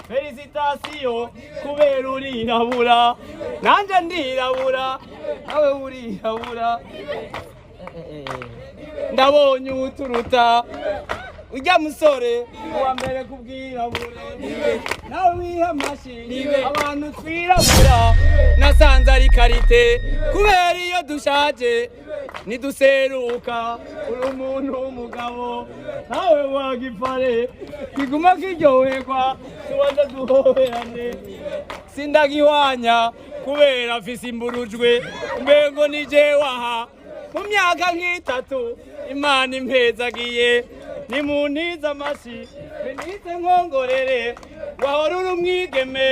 felicitasiyo kubera urirabura nanje ndirabura nawe urirabura ndabonye uturuta urya musore uwa mbere kubwirabure nawe wiha amashi abantu twirabura nasanze ari karite kubera iyo dushaje niduseruka uri umuntu w'umugabo nawe wagipfare kiguma kiryoherwa tubanza duhoberane sindagihwanya kubera afise imburujwe mbengo nije waha mu myaka nk'itatu imana impezagiye nimuntize amashi benize nkongorere wahora uri umwigeme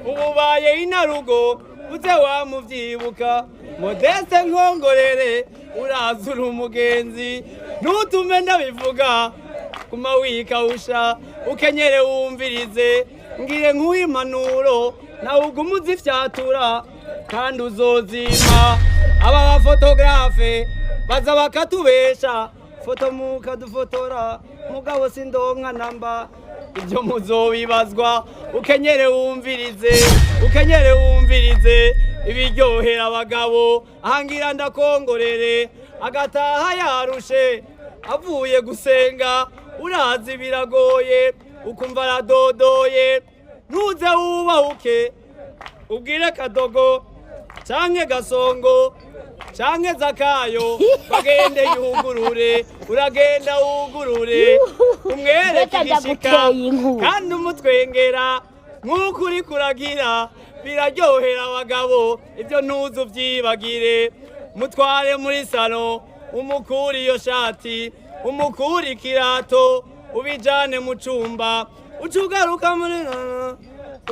ububaye inarugo uze wamuvyibuka Modeste nkongorere uraza uri umugenzi ntutume ndabivuga kuma wikawusha ukenyere wumvirize ngire nk'uwimpanuro nawe ugume uzifyatura kandi uzozima aba bafotografe baza bakatubesha foto mukadufotora mugabo sindonka namba ibyo muzobibazwa ukenyere wumvirize ibiryohera abagabo ahangira ndakongorere agataha yarushe avuye gusenga urazi biragoye ukumva aradodoye ntuze wubahuke ubwire kadogo canke gasongo canke zakayo bagende yugurure uragenda wugurure umwereke igishika kandi umutwengera nk'uko uri kuragira biraryohera abagabo ibyo ntuzi uvyibagire mutware muri salo umukuri iyo shati umukuri ikirato ubijane mu cumba ucugaruka muri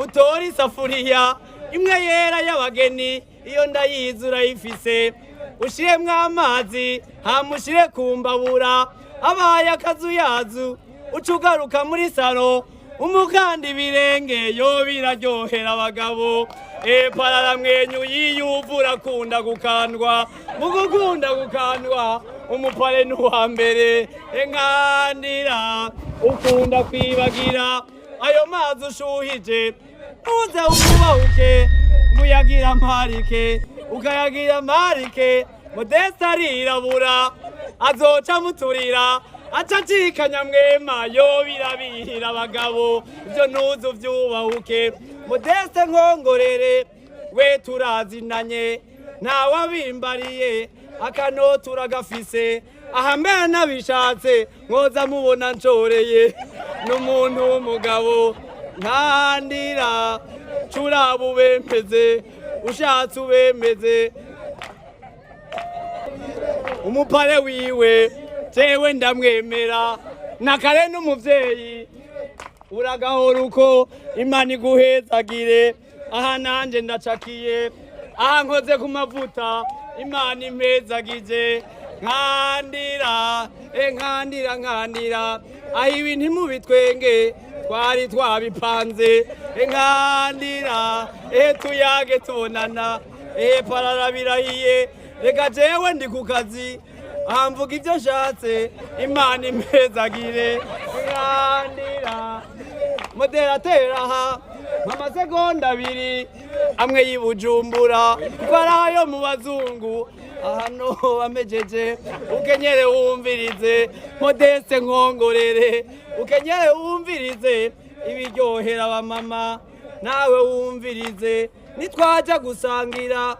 utora isafuriya imwe yera y'abageni iyo ndayizi urayifise ushiremwo amazi hamushire ku mbabura abaye akazuyazu ucugaruka muri salo umukanda ibirenge yo biraryohera abagabo parara mwenyu yiyuvu urakunda gukandwa mu gukunda gukandwa umupare n'uwa mbere enkandira ukunda kwibagira ayo mazi ushuhije ntuze wubahuke muyagira mparike ukayagira mparike Modeste arirabura azoca muturira aca acikanya mwema yo birabihira abagabo ibyo ntuzi uvyubahuke Modeste nkongorere we turazinanye ntawabimbariye akanoti uragafise aha mbere nabishatse mwoza mubona ncoreye n'umuntu w'umugabo nkandira curaba ubempeze ushatse ubemeze umupare wiwe jewe ndamwemera nakare n'umuvyeyi uragahora uko imana iguhezagire aha nanje ndacakiye aha nkoze ku mavuta imana impezagije nkandira nkandira aho ibi ntimubitwenge twari twabipanze nkandira tuyage tubonana parara birahiye reka jewe ndi ku kazi mvuga ibyo nshatse imana impezagire nkandira moderatera aha amasegonda abiri amwe y'Ibujumbura kuko ari ayo mu bazungu hano bamejeje ukenyere wumvirize Modeste nkongorere ukenyere wumvirize ibiryohera abamama nawe wumvirize nitwaja gusangira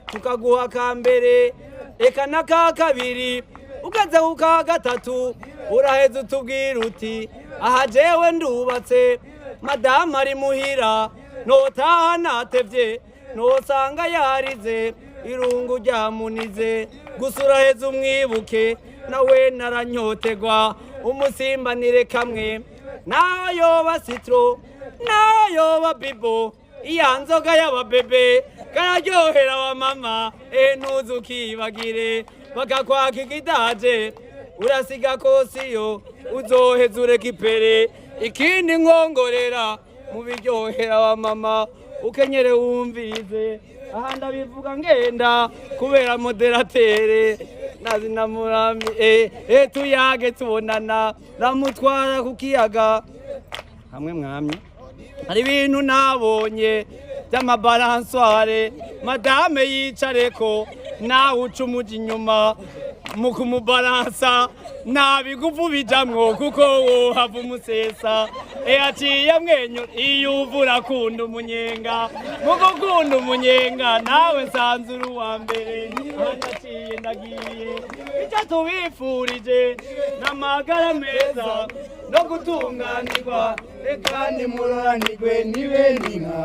tukaguha ka mbere eka n'aka kabiri ugeze ku ka gatatu uraheza utubwira uti aha jewe ndubatse madamu ari muhira notaha natevye nosanga yarize irungu ryamunize gusa uraheza umwibuke nawe naranyotegwa umusimbanire kamwe nayoba citro nayoba bibo iya nzoga y'ababebe kararyohera abamama ntuzi ukibagire bakakwaka ikidaje urasiga kosiyo uzoheza ureka ipere ikindi nkongorera mu biryohera abamama ukenyere wumvirize aha ndabivuga ngenda kubera moderatere nazi namurami tuyage tubonana ramutwara ku kiyaga hamwe mwamye hari ibintu nabonye by'amabalansware madame yicareko nawe uca umuja inyuma mu kumubalansa nta bigufu bijamwo kuko wohava umusesa aciye mwenyo iyo uva urakunda umunyenga mu gukunda umunyenga nawe nsanze uri uwa mbere hanaciye ndagiye icyo tubifurije n'amagara meza no gutunganirwa reka nimuroranirwe nibe n'inka.